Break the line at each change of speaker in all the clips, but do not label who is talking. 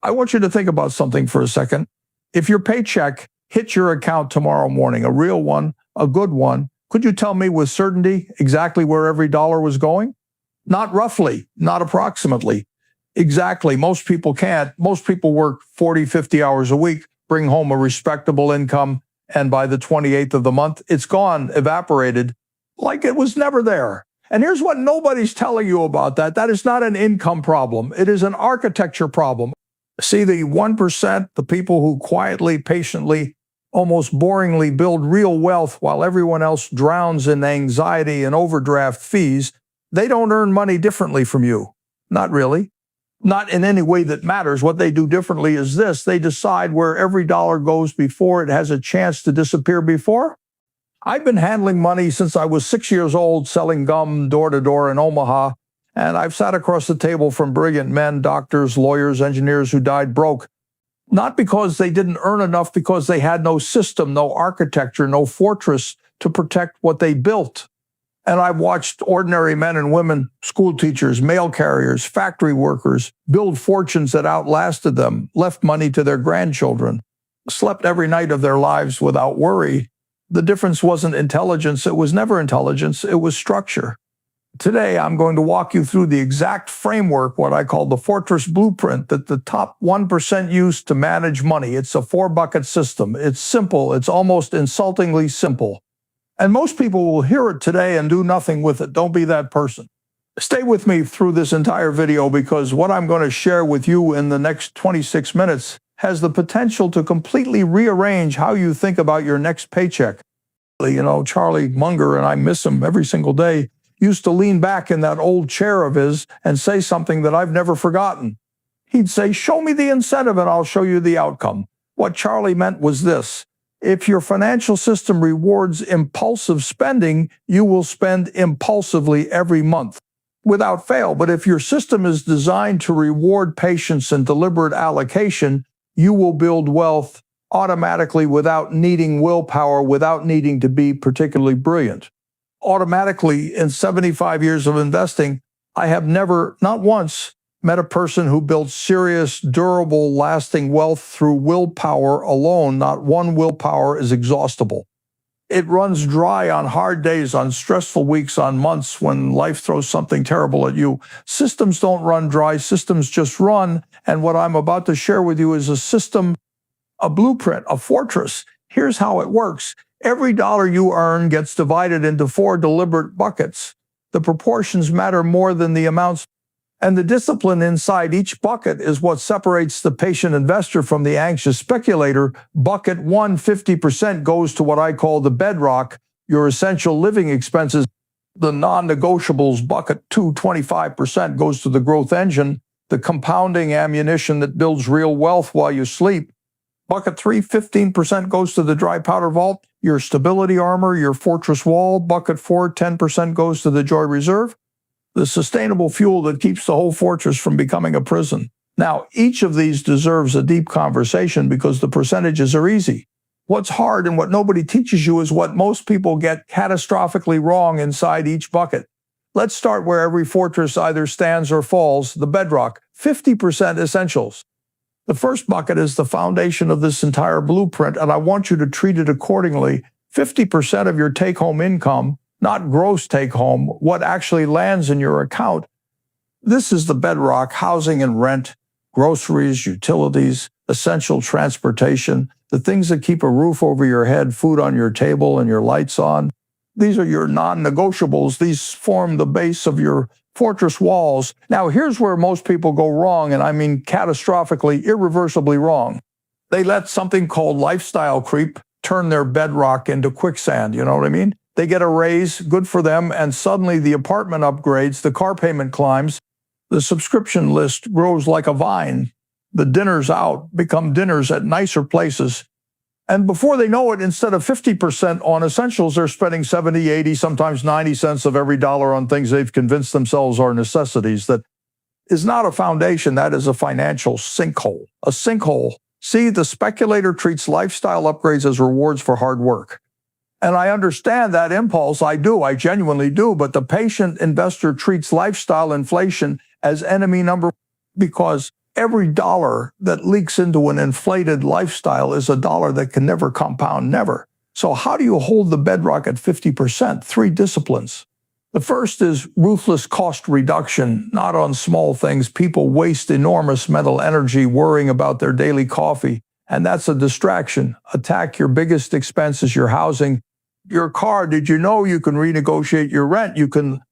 I want you to think about something for a second. If your paycheck hit your account tomorrow morning, a real one, a good one, could you tell me with certainty exactly where every dollar was going? Not roughly, not approximately. Exactly. Most people can't. Most people work 40, 50 hours a week, bring home a respectable income, and by the 28th of the month, it's gone, evaporated, like it was never there. And here's what nobody's telling you about that. That is not an income problem. It is an architecture problem. See, the 1%, the people who quietly, patiently, almost boringly build real wealth while everyone else drowns in anxiety and overdraft fees, they don't earn money differently from you. Not really. Not in any way that matters. What they do differently is this. They decide where every dollar goes before it has a chance to disappear before. I've been handling money since I was 6 years old, selling gum door to door in Omaha, and I've sat across the table from brilliant men, doctors, lawyers, engineers who died broke. Not because they didn't earn enough, because they had no system, no architecture, no fortress to protect what they built. And I've watched ordinary men and women, school teachers, mail carriers, factory workers, build fortunes that outlasted them, left money to their grandchildren, slept every night of their lives without worry. The difference wasn't intelligence. It was never intelligence. It was structure. Today, I'm going to walk you through the exact framework, what I call the fortress blueprint, that the top 1% use to manage money. It's a 4-bucket system. It's simple. It's almost insultingly simple. And most people will hear it today and do nothing with it. Don't be that person. Stay with me through this entire video, because what I'm going to share with you in the next 26 minutes has the potential to completely rearrange how you think about your next paycheck. You know, Charlie Munger, and I miss him every single day, used to lean back in that old chair of his and say something that I've never forgotten. He'd say, "Show me the incentive and I'll show you the outcome." What Charlie meant was this: if your financial system rewards impulsive spending, you will spend impulsively every month without fail. But if your system is designed to reward patience and deliberate allocation, you will build wealth automatically without needing willpower, without needing to be particularly brilliant. Automatically, in 75 years of investing, I have never, not once, met a person who built serious, durable, lasting wealth through willpower alone. Not one willpower is exhaustible. It runs dry on hard days, on stressful weeks, on months when life throws something terrible at you. Systems don't run dry, systems just run. And what I'm about to share with you is a system, a blueprint, a fortress. Here's how it works. Every dollar you earn gets divided into 4 deliberate buckets. The proportions matter more than the amounts. And the discipline inside each bucket is what separates the patient investor from the anxious speculator. Bucket 1, 50% goes to what I call the bedrock, your essential living expenses. The non-negotiables. Bucket 2, 25% goes to the growth engine, the compounding ammunition that builds real wealth while you sleep. Bucket 3, 15% goes to the dry powder vault, your stability armor, your fortress wall. Bucket 4, 10% goes to the joy reserve, the sustainable fuel that keeps the whole fortress from becoming a prison. Now, each of these deserves a deep conversation because the percentages are easy. What's hard and what nobody teaches you is what most people get catastrophically wrong inside each bucket. Let's start where every fortress either stands or falls, the bedrock, 50% essentials. The first bucket is the foundation of this entire blueprint, and I want you to treat it accordingly. 50% of your take-home income, not gross take-home, what actually lands in your account. This is the bedrock: housing and rent, groceries, utilities, essential transportation, the things that keep a roof over your head, food on your table, and your lights on. These are your non-negotiables. These form the base of your fortress walls. Now, here's where most people go wrong, and I mean catastrophically, irreversibly wrong. They let something called lifestyle creep turn their bedrock into quicksand, you know what I mean? They get a raise, good for them, and suddenly the apartment upgrades, the car payment climbs, the subscription list grows like a vine, the dinners out become dinners at nicer places. And before they know it, instead of 50% on essentials, they're spending 70, 80, sometimes 90 cents of every dollar on things they've convinced themselves are necessities. That is not a foundation, that is a financial sinkhole. A sinkhole. See, the speculator treats lifestyle upgrades as rewards for hard work. And I understand that impulse, I genuinely do, but the patient investor treats lifestyle inflation as enemy number one, because Every dollar that leaks into an inflated lifestyle is a dollar that can never compound, never. So how do you hold the bedrock at 50%? 3 disciplines. The first is ruthless cost reduction, not on small things. People waste enormous mental energy worrying about their daily coffee, and that's a distraction. Attack your biggest expenses, your housing, your car. Did you know you can renegotiate your rent?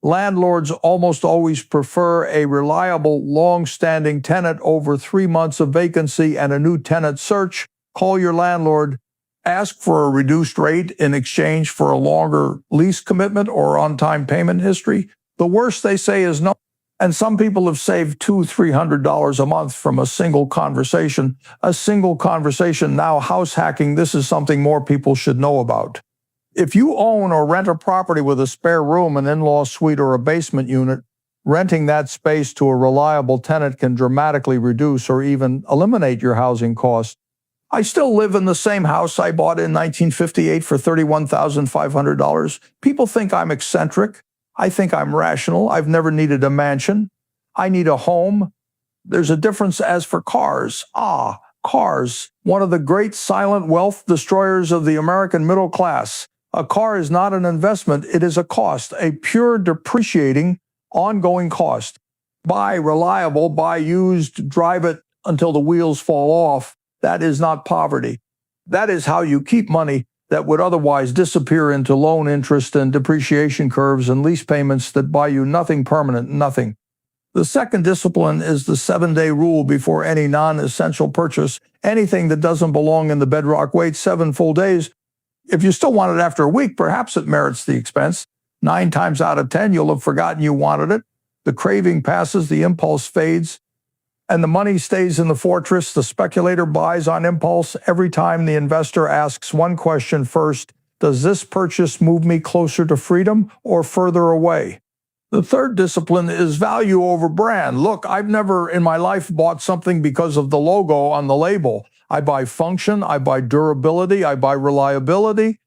Landlords almost always prefer a reliable, long-standing tenant over 3 months of vacancy and a new tenant search. Call your landlord. Ask for a reduced rate in exchange for a longer lease commitment or on-time payment history. The worst they say is no. And some people have saved $200-300 a month from a single conversation. A single conversation. Now, house hacking, this is something more people should know about. If you own or rent a property with a spare room, an in-law suite, or a basement unit, renting that space to a reliable tenant can dramatically reduce or even eliminate your housing costs. I still live in the same house I bought in 1958 for $31,500. People think I'm eccentric. I think I'm rational. I've never needed a mansion. I need a home. There's a difference as for cars. Cars, one of the great silent wealth destroyers of the American middle class. A car is not an investment, it is a cost, a pure depreciating, ongoing cost. Buy reliable, buy used, drive it until the wheels fall off. That is not poverty. That is how you keep money that would otherwise disappear into loan interest and depreciation curves and lease payments that buy you nothing permanent, nothing. The second discipline is the 7-day rule before any non-essential purchase. Anything that doesn't belong in the bedrock waits 7 full days. If you still want it after a week, perhaps it merits the expense. 9 times out of 10, you'll have forgotten you wanted it. The craving passes, the impulse fades, and the money stays in the fortress. The speculator buys on impulse. Every time the investor asks one question first: does this purchase move me closer to freedom or further away? The third discipline is value over brand. Look, I've never in my life bought something because of the logo on the label. I buy function, I buy durability, I buy reliability.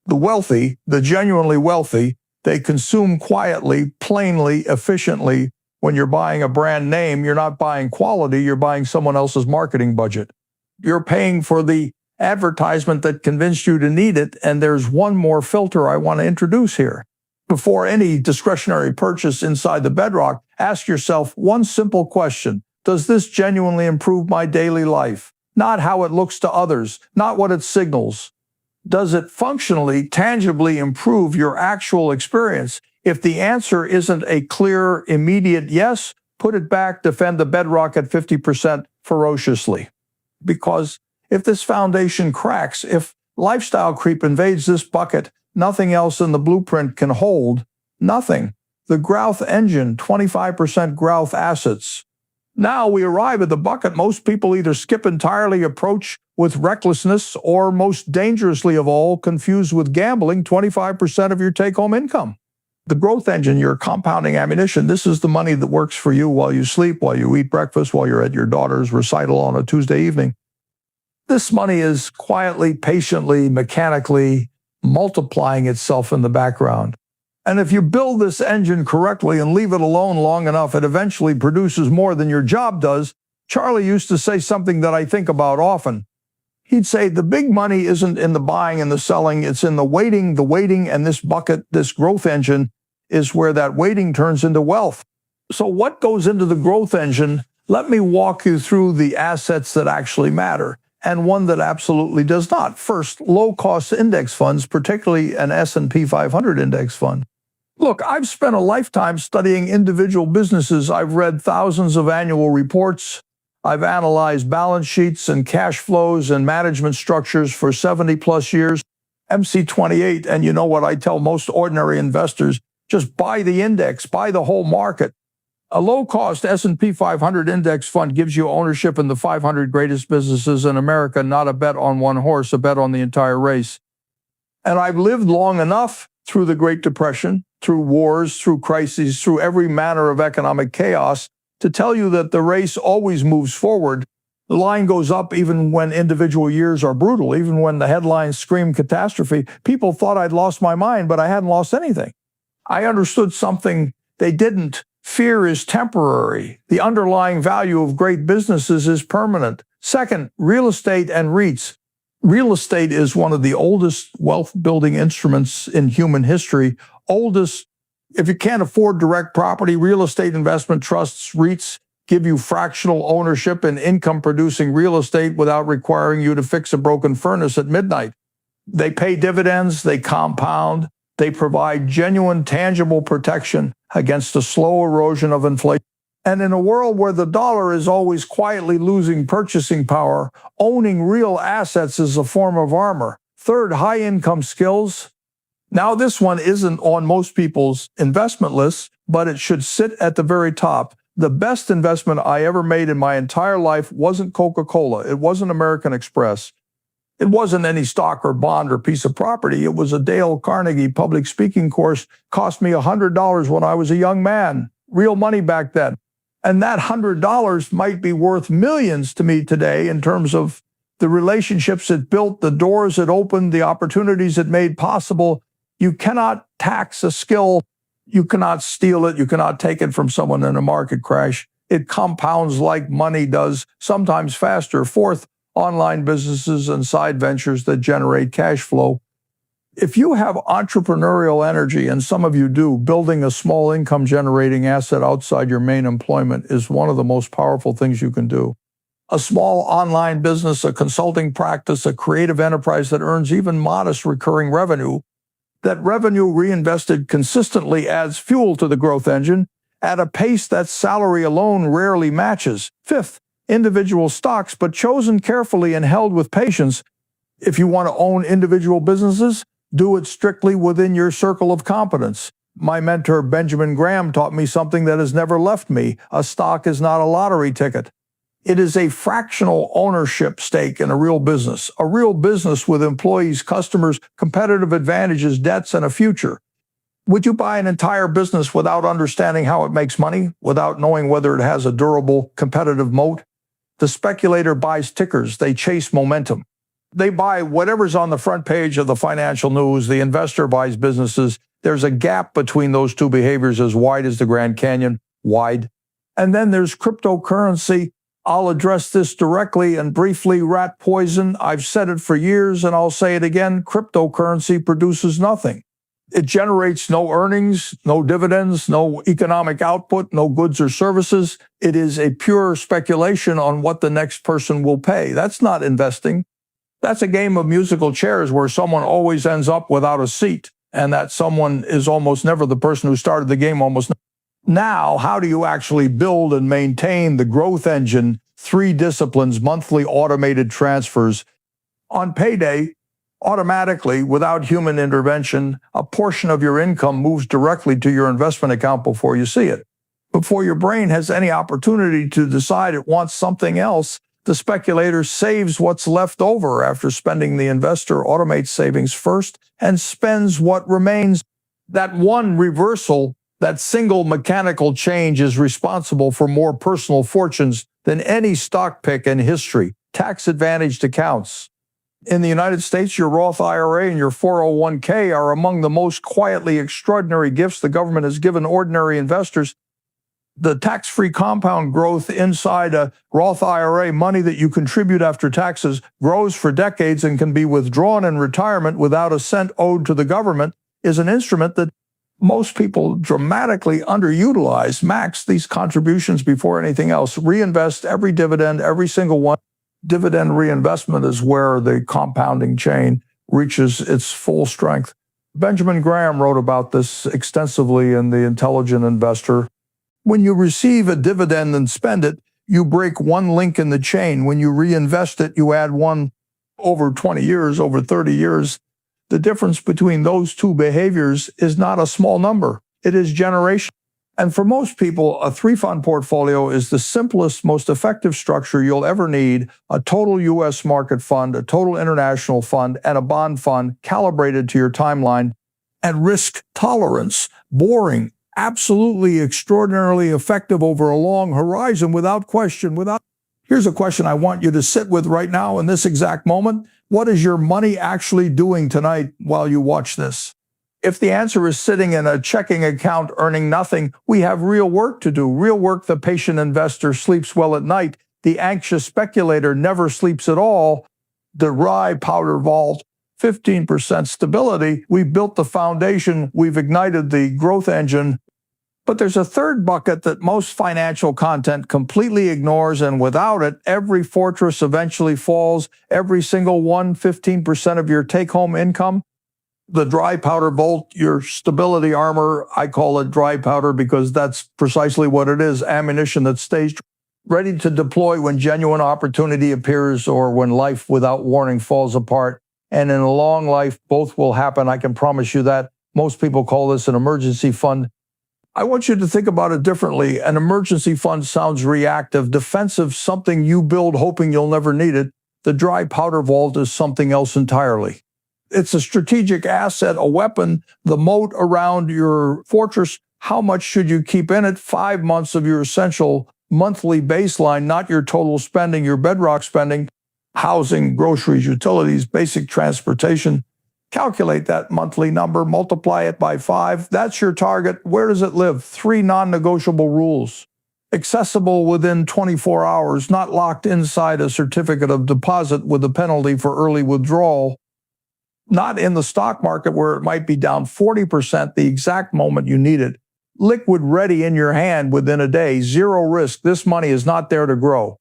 The wealthy, the genuinely wealthy, they consume quietly, plainly, efficiently. When you're buying a brand name, you're not buying quality, you're buying someone else's marketing budget. You're paying for the advertisement that convinced you to need it, and there's one more filter I want to introduce here. Before any discretionary purchase inside the bedrock, ask yourself one simple question: does this genuinely improve my daily life? Not how it looks to others, not what it signals. Does it functionally, tangibly improve your actual experience? If the answer isn't a clear, immediate yes, put it back, defend the bedrock at 50% ferociously. Because if this foundation cracks, if lifestyle creep invades this bucket, nothing else in the blueprint can hold. Nothing. The growth engine, 25% growth assets. Now we arrive at the bucket most people either skip entirely, approach with recklessness, or most dangerously of all, confused with gambling, 25% of your take-home income. The growth engine, your compounding ammunition, this is the money that works for you while you sleep, while you eat breakfast, while you're at your daughter's recital on a Tuesday evening. This money is quietly, patiently, mechanically multiplying itself in the background. And if you build this engine correctly and leave it alone long enough, it eventually produces more than your job does. Charlie used to say something that I think about often. He'd say the big money isn't in the buying and the selling, it's in the waiting, and this bucket, this growth engine, is where that waiting turns into wealth. So what goes into the growth engine? Let me walk you through the assets that actually matter, and one that absolutely does not. First, low-cost index funds, particularly an S&P 500 index fund. Look, I've spent a lifetime studying individual businesses. I've read thousands of annual reports. I've analyzed balance sheets and cash flows and management structures for 70-plus years. MC28, and you know what I tell most ordinary investors: just buy the index, buy the whole market. A low-cost S&P 500 index fund gives you ownership in the 500 greatest businesses in America, not a bet on one horse, a bet on the entire race. And I've lived long enough through the Great Depression, through wars, through crises, through every manner of economic chaos, to tell you that the race always moves forward. The line goes up even when individual years are brutal, even when the headlines scream catastrophe. People thought I'd lost my mind, but I hadn't lost anything. I understood something they didn't. Fear is temporary. The underlying value of great businesses is permanent. Second, real estate and REITs. Real estate is one of the oldest wealth-building instruments in human history. Oldest, if you can't afford direct property, real estate investment trusts, REITs, give you fractional ownership in income-producing real estate without requiring you to fix a broken furnace at midnight. They pay dividends, they compound, they provide genuine, tangible protection against the slow erosion of inflation. And in a world where the dollar is always quietly losing purchasing power, owning real assets is a form of armor. Third, high-income skills. Now, this one isn't on most people's investment lists, but it should sit at the very top. The best investment I ever made in my entire life wasn't Coca-Cola. It wasn't American Express. It wasn't any stock or bond or piece of property. It was a Dale Carnegie public speaking course. Cost me $100 when I was a young man. Real money back then. And that $100 might be worth millions to me today in terms of the relationships it built, the doors it opened, the opportunities it made possible. You cannot tax a skill. You cannot steal it. You cannot take it from someone in a market crash. It compounds like money does, sometimes faster. Fourth, online businesses and side ventures that generate cash flow. If you have entrepreneurial energy, and some of you do, building a small income generating asset outside your main employment is one of the most powerful things you can do. A small online business, a consulting practice, a creative enterprise that earns even modest recurring revenue, that revenue reinvested consistently adds fuel to the growth engine at a pace that salary alone rarely matches. Fifth, individual stocks, but chosen carefully and held with patience. If you want to own individual businesses, do it strictly within your circle of competence. My mentor, Benjamin Graham, taught me something that has never left me. A stock is not a lottery ticket. It is a fractional ownership stake in a real business with employees, customers, competitive advantages, debts, and a future. Would you buy an entire business without understanding how it makes money, without knowing whether it has a durable competitive moat? The speculator buys tickers. They chase momentum. They buy whatever's on the front page of the financial news. The investor buys businesses. There's a gap between those two behaviors as wide as the Grand Canyon, wide. And then there's cryptocurrency. I'll address this directly and briefly. Rat poison. I've said it for years and I'll say it again. Cryptocurrency produces nothing. It generates no earnings, no dividends, no economic output, no goods or services. It is a pure speculation on what the next person will pay. That's not investing. That's a game of musical chairs where someone always ends up without a seat, and that someone is almost never the person who started the game Now, how do you actually build and maintain the growth engine? 3 disciplines, monthly automated transfers. On payday, automatically, without human intervention, a portion of your income moves directly to your investment account before you see it. Before your brain has any opportunity to decide it wants something else, the speculator saves what's left over after spending. The investor automates savings first and spends what remains. That one reversal, that single mechanical change is responsible for more personal fortunes than any stock pick in history. Tax-advantaged accounts. In the United States, your Roth IRA and your 401k are among the most quietly extraordinary gifts the government has given ordinary investors. The tax-free compound growth inside a Roth IRA, money that you contribute after taxes, grows for decades and can be withdrawn in retirement without a cent owed to the government, is an instrument that most people dramatically underutilize. Max these contributions before anything else. Reinvest every dividend, every single one. Dividend reinvestment is where the compounding chain reaches its full strength. Benjamin Graham wrote about this extensively in The Intelligent Investor. When you receive a dividend and spend it, you break one link in the chain. When you reinvest it, you add one. Over 20 years, over 30 years. The difference between those two behaviors is not a small number. It is generational. And for most people, a 3-fund portfolio is the simplest, most effective structure you'll ever need. A total U.S. market fund, a total international fund, and a bond fund calibrated to your timeline and risk tolerance. Boring. Absolutely extraordinarily effective over a long horizon without question. Here's a question I want you to sit with right now in this exact moment. What is your money actually doing tonight while you watch this? If the answer is sitting in a checking account earning nothing, we have real work to do. Real work. The patient investor sleeps well at night. The anxious speculator never sleeps at all. The dry powder vault, 15% stability. We've built the foundation. We've ignited the growth engine. But there's a third bucket that most financial content completely ignores, and without it, every fortress eventually falls. Every single one, 15% of your take-home income. The dry powder vault, your stability armor. I call it dry powder because that's precisely what it is, ammunition that stays ready to deploy when genuine opportunity appears or when life without warning falls apart. And in a long life, both will happen. I can promise you that. Most people call this an emergency fund. I want you to think about it differently. An emergency fund sounds reactive, defensive, something you build hoping you'll never need it. The dry powder vault is something else entirely. It's a strategic asset, a weapon, the moat around your fortress. How much should you keep in it? 5 months of your essential monthly baseline, not your total spending, your bedrock spending, housing, groceries, utilities, basic transportation. Calculate that monthly number, multiply it by 5. That's your target. Where does it live? 3 non-negotiable rules. Accessible within 24 hours, not locked inside a certificate of deposit with a penalty for early withdrawal. Not in the stock market where it might be down 40% the exact moment you need it. Liquid ready in your hand within a day, zero risk. This money is not there to grow.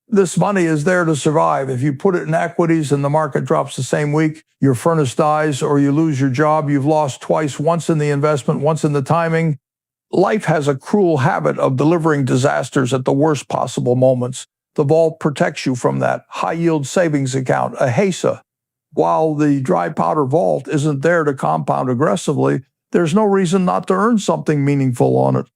This money is there to survive. If you put it in equities and the market drops the same week, your furnace dies or you lose your job, you've lost twice, once in the investment, once in the timing. Life has a cruel habit of delivering disasters at the worst possible moments. The vault protects you from that. High-yield savings account, a HESA. While the dry powder vault isn't there to compound aggressively, there's no reason not to earn something meaningful on it.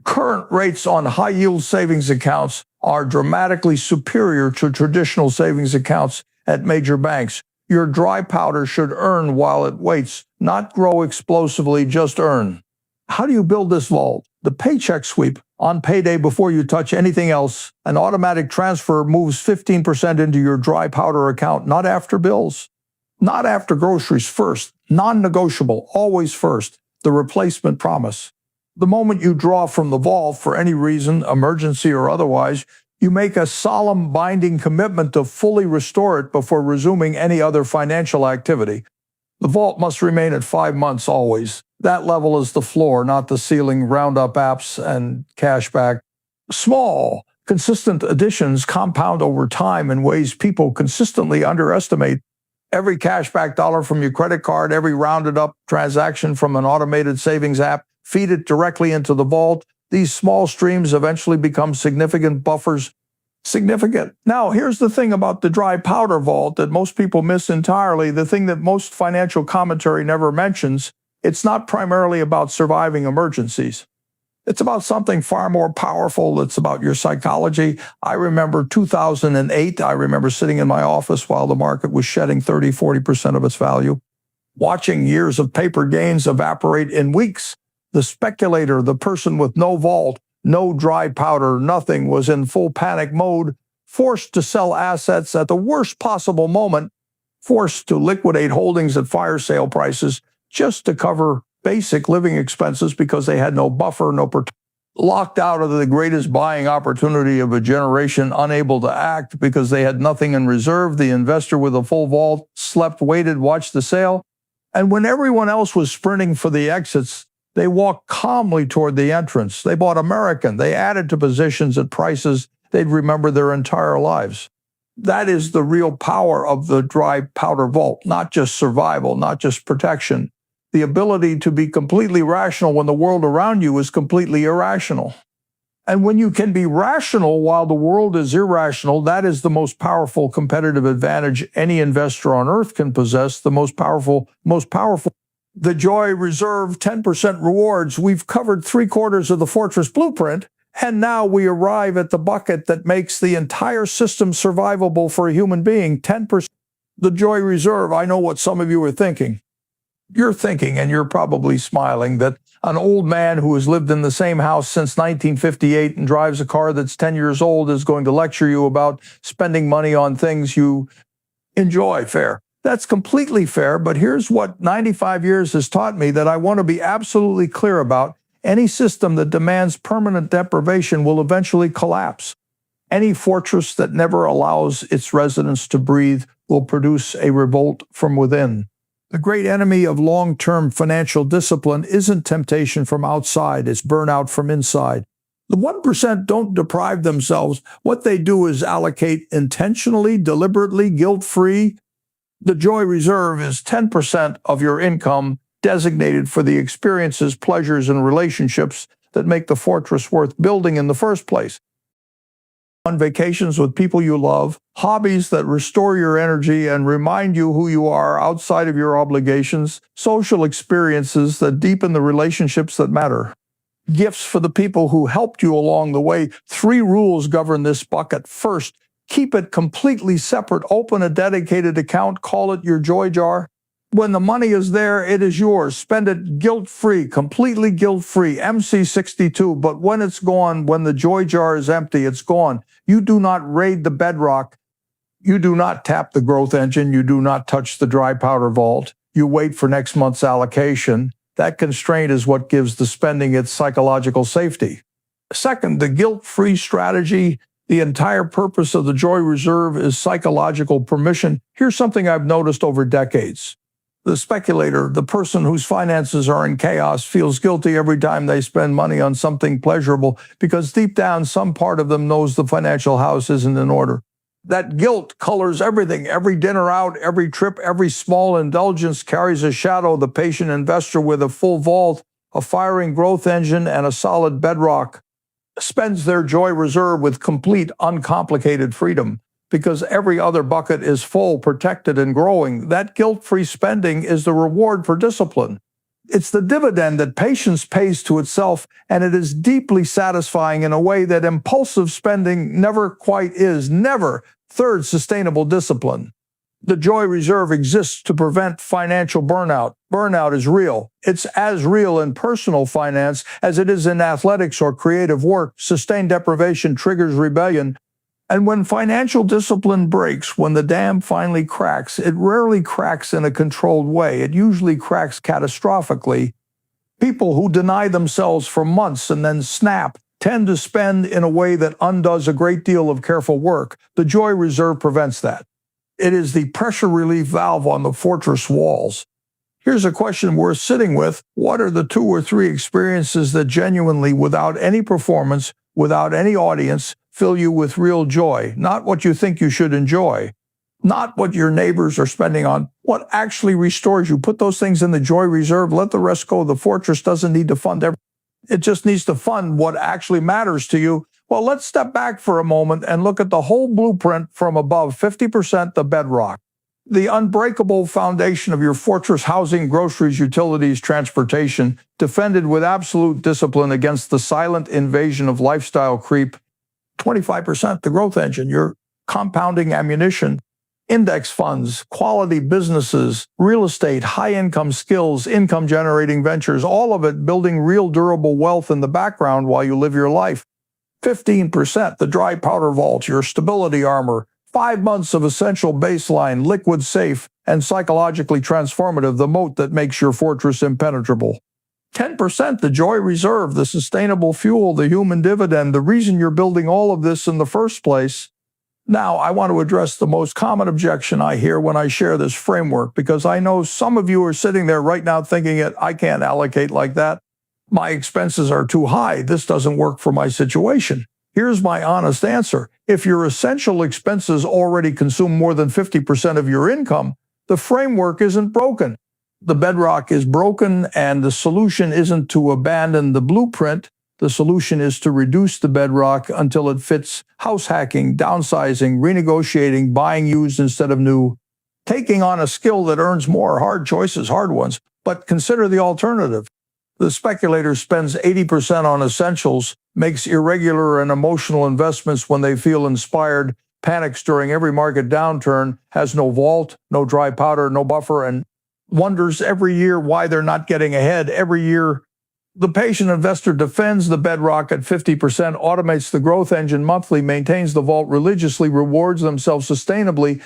Current rates on high-yield savings accounts are dramatically superior to traditional savings accounts at major banks. Your dry powder should earn while it waits, not grow explosively, just earn. How do you build this vault? The paycheck sweep. On payday, before you touch anything else, an automatic transfer moves 15% into your dry powder account, not after bills. Not after groceries, first. Non-negotiable, always first. The replacement promise. The moment you draw from the vault for any reason, emergency or otherwise, you make a solemn binding commitment to fully restore it before resuming any other financial activity. The vault must remain at 5 months always. That level is the floor, not the ceiling. Roundup apps and cashback. Small, consistent additions compound over time in ways people consistently underestimate. Every cashback dollar from your credit card, every rounded up transaction from an automated savings app, feed it directly into the vault. These small streams eventually become significant buffers. Significant. Now, here's the thing about the dry powder vault that most people miss entirely, the thing that most financial commentary never mentions. It's not primarily about surviving emergencies. It's about something far more powerful. It's about your psychology. I remember 2008. I remember sitting in my office while the market was shedding 30-40% of its value, watching years of paper gains evaporate in weeks. The speculator, the person with no vault, no dry powder, nothing, was in full panic mode, forced to sell assets at the worst possible moment, forced to liquidate holdings at fire sale prices just to cover basic living expenses because they had no buffer, no protection. Locked out of the greatest buying opportunity of a generation, unable to act because they had nothing in reserve. The investor with a full vault slept, waited, watched the sale. And when everyone else was sprinting for the exits, they walked calmly toward the entrance. They bought American. They added to positions at prices they'd remember their entire lives. That is the real power of the dry powder vault, not just survival, not just protection. The ability to be completely rational when the world around you is completely irrational. And when you can be rational while the world is irrational, that is the most powerful competitive advantage any investor on earth can possess, the most powerful. The Joy Reserve 10% rewards. We've covered 3/4 of the Fortress Blueprint, and now we arrive at the bucket that makes the entire system survivable for a human being, 10%. The Joy Reserve, I know what some of you are thinking. You're thinking, and you're probably smiling, that an old man who has lived in the same house since 1958 and drives a car that's 10 years old is going to lecture you about spending money on things you enjoy. Fair. That's completely fair, but here's what 95 years has taught me that I want to be absolutely clear about. Any system that demands permanent deprivation will eventually collapse. Any fortress that never allows its residents to breathe will produce a revolt from within. The great enemy of long-term financial discipline isn't temptation from outside, it's burnout from inside. The 1% don't deprive themselves. What they do is allocate intentionally, deliberately, guilt-free. The joy reserve is 10% of your income designated for the experiences, pleasures, and relationships that make the fortress worth building in the first place. On vacations with people you love, hobbies that restore your energy and remind you who you are outside of your obligations, social experiences that deepen the relationships that matter. Gifts for the people who helped you along the way. 3 rules govern this bucket. First, keep it completely separate. Open a dedicated account, call it your joy jar. When the money is there, it is yours. Spend it guilt-free, completely guilt-free, MC62. But when it's gone, when the joy jar is empty, it's gone. You do not raid the bedrock. You do not tap the growth engine. You do not touch the dry powder vault. You wait for next month's allocation. That constraint is what gives the spending its psychological safety. Second, the guilt-free strategy. The entire purpose of the joy reserve is psychological permission. Here's something I've noticed over decades. The speculator, the person whose finances are in chaos, feels guilty every time they spend money on something pleasurable because deep down some part of them knows the financial house isn't in order. That guilt colors everything. Every dinner out, every trip, every small indulgence carries a shadow. The patient investor with a full vault, a firing growth engine, and a solid bedrock spends their joy reserve with complete, uncomplicated freedom. Because every other bucket is full, protected, and growing. That guilt-free spending is the reward for discipline. It's the dividend that patience pays to itself, and it is deeply satisfying in a way that impulsive spending never quite is. Never. Third, sustainable discipline. The joy reserve exists to prevent financial burnout. Burnout is real. It's as real in personal finance as it is in athletics or creative work. Sustained deprivation triggers rebellion. And when financial discipline breaks, when the dam finally cracks, it rarely cracks in a controlled way. It usually cracks catastrophically. People who deny themselves for months and then snap tend to spend in a way that undoes a great deal of careful work. The joy reserve prevents that. It is the pressure relief valve on the fortress walls. Here's a question worth sitting with. What are the 2 or 3 experiences that genuinely, without any performance, without any audience, fill you with real joy? Not what you think you should enjoy, not what your neighbors are spending on, what actually restores you. Put those things in the joy reserve, let the rest go. The fortress doesn't need to fund everything. It just needs to fund what actually matters to you. Well, let's step back for a moment and look at the whole blueprint from above. 50% the bedrock, the unbreakable foundation of your fortress: housing, groceries, utilities, transportation, defended with absolute discipline against the silent invasion of lifestyle creep. 25% the growth engine, your compounding ammunition, index funds, quality businesses, real estate, high-income skills, income-generating ventures, all of it building real durable wealth in the background while you live your life. 15% the dry powder vault, your stability armor. 5 months of essential baseline, liquid safe, and psychologically transformative, the moat that makes your fortress impenetrable. 10% the joy reserve, the sustainable fuel, the human dividend, the reason you're building all of this in the first place. Now, I want to address the most common objection I hear when I share this framework, because I know some of you are sitting there right now thinking I can't allocate like that. My expenses are too high. This doesn't work for my situation. Here's my honest answer. If your essential expenses already consume more than 50% of your income, the framework isn't broken. The bedrock is broken, and the solution isn't to abandon the blueprint. The solution is to reduce the bedrock until it fits house hacking, downsizing, renegotiating, buying used instead of new, taking on a skill that earns more. Hard choices, hard ones, but consider the alternative. The speculator spends 80% on essentials, makes irregular and emotional investments when they feel inspired, panics during every market downturn, has no vault, no dry powder, no buffer, and wonders every year why they're not getting ahead. Every year, the patient investor defends the bedrock at 50%, automates the growth engine monthly, maintains the vault religiously, rewards themselves sustainably.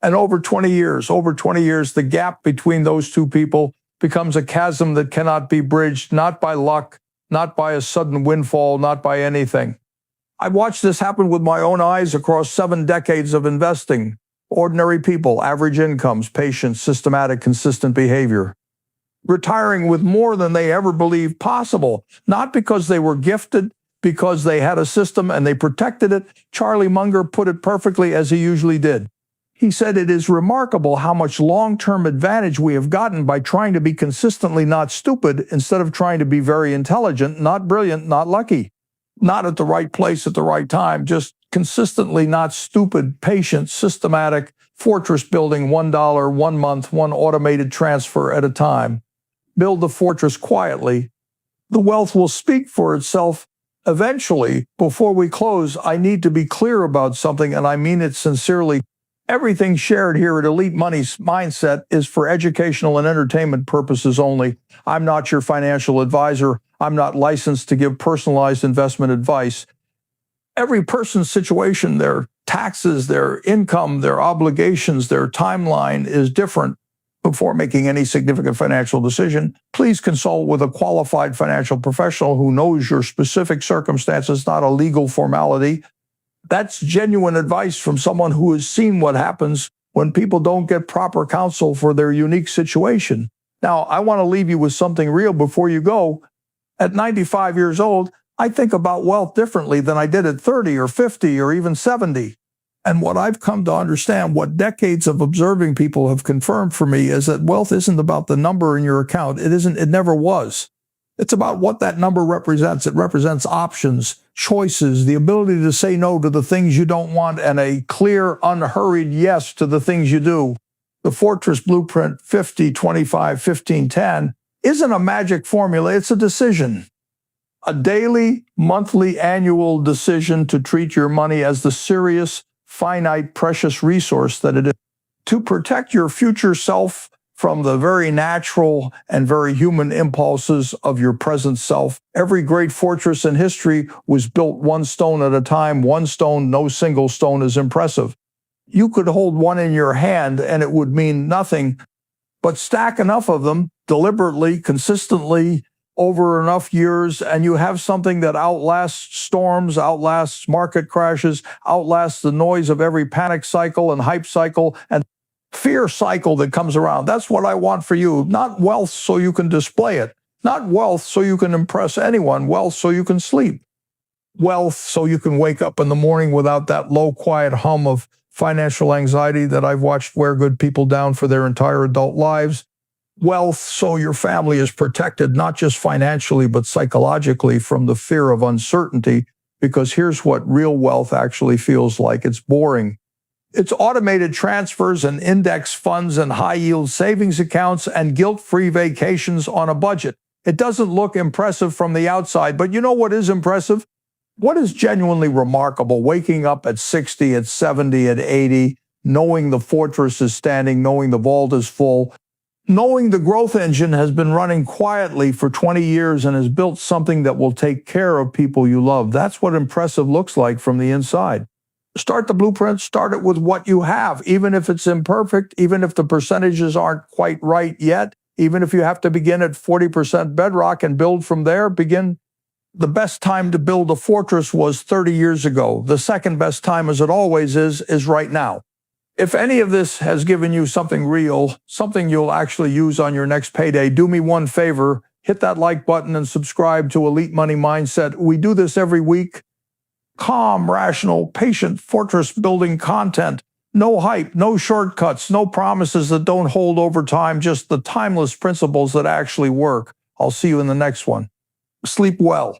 And over 20 years, the gap between those two people becomes a chasm that cannot be bridged, not by luck, not by a sudden windfall, not by anything. I've watched this happen with my own eyes across 7 decades of investing. Ordinary people, average incomes, patience, systematic, consistent behavior. Retiring with more than they ever believed possible, not because they were gifted, because they had a system and they protected it. Charlie Munger put it perfectly, as he usually did. He said, "It is remarkable how much long-term advantage we have gotten by trying to be consistently not stupid instead of trying to be very intelligent, not brilliant, not lucky, not at the right place at the right time, just consistently not stupid, patient, systematic, fortress building, $1, 1 month, one automated transfer at a time. Build the fortress quietly. The wealth will speak for itself eventually." Before we close, I need to be clear about something, and I mean it sincerely. Everything shared here at Elite Money's Mindset is for educational and entertainment purposes only. I'm not your financial advisor. I'm not licensed to give personalized investment advice. Every person's situation, their taxes, their income, their obligations, their timeline is different. Before making any significant financial decision, please consult with a qualified financial professional who knows your specific circumstances, not a legal formality. That's genuine advice from someone who has seen what happens when people don't get proper counsel for their unique situation. Now, I want to leave you with something real before you go. At 95 years old, I think about wealth differently than I did at 30 or 50 or even 70. And what I've come to understand, what decades of observing people have confirmed for me, is that wealth isn't about the number in your account. It never was. It's about what that number represents. It represents options, choices, the ability to say no to the things you don't want, and a clear, unhurried yes to the things you do. The Fortress Blueprint 50-25-15-10 isn't a magic formula, it's a decision. A daily, monthly, annual decision to treat your money as the serious, finite, precious resource that it is. To protect your future self from the very natural and very human impulses of your present self. Every great fortress in history was built one stone at a time. One stone, no single stone is impressive. You could hold one in your hand and it would mean nothing, but stack enough of them deliberately, consistently, over enough years, and you have something that outlasts storms, outlasts market crashes, outlasts the noise of every panic cycle and hype cycle and fear cycle that comes around. That's what I want for you. Not wealth so you can display it. Not wealth so you can impress anyone. Wealth so you can sleep. Wealth so you can wake up in the morning without that low, quiet hum of financial anxiety that I've watched wear good people down for their entire adult lives. Wealth so your family is protected, not just financially, but psychologically from the fear of uncertainty, because here's what real wealth actually feels like. It's boring. It's automated transfers and index funds and high-yield savings accounts and guilt-free vacations on a budget. It doesn't look impressive from the outside, but you know what is impressive? What is genuinely remarkable? Waking up at 60, at 70, at 80, knowing the fortress is standing, knowing the vault is full, knowing the growth engine has been running quietly for 20 years and has built something that will take care of people you love. That's what impressive looks like from the inside. Start the blueprint, start it with what you have, even if it's imperfect, even if the percentages aren't quite right yet, even if you have to begin at 40% bedrock and build from there, begin. The best time to build a fortress was 30 years ago. The second best time, as it always is right now. If any of this has given you something real, something you'll actually use on your next payday, do me one favor, hit that like button and subscribe to Elite Money Mindset. We do this every week. Calm, rational, patient, fortress-building content. No hype, no shortcuts, no promises that don't hold over time, just the timeless principles that actually work. I'll see you in the next one. Sleep well.